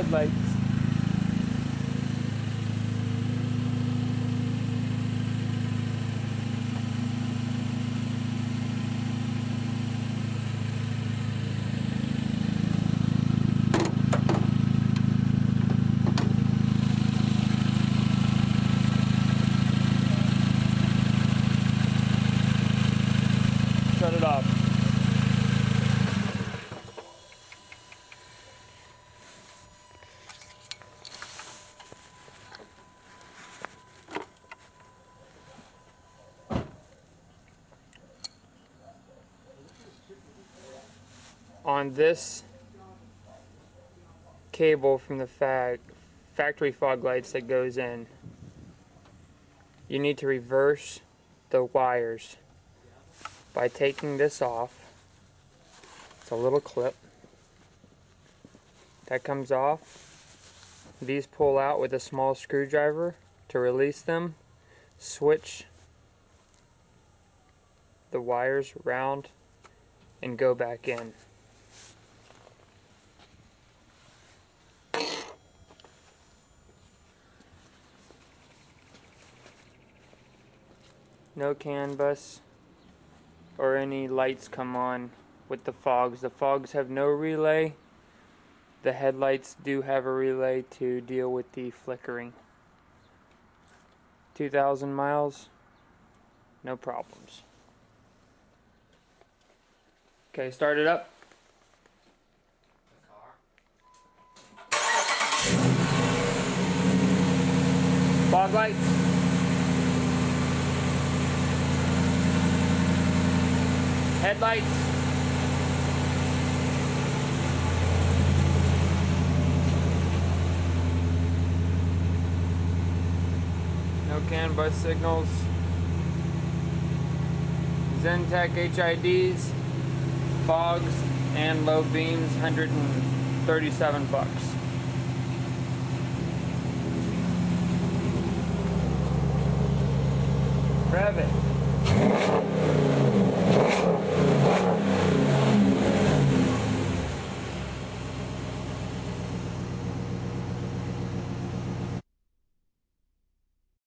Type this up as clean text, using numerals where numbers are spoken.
headlights. Shut it off. On this cable from the factory fog lights that goes in, you need to reverse the wires by taking this off. It's a little clip that comes off. These pull out with a small screwdriver. To release them, switch the wires round and go back in. No CAN bus or any lights come on with the fogs. The fogs have no relay. The headlights do have a relay to deal with the flickering. 2,000 miles, no problems. Okay, start it up. Fog lights. Headlights. No CAN bus signals. Xentech HIDs, fogs, and low beams, $137. Rev it.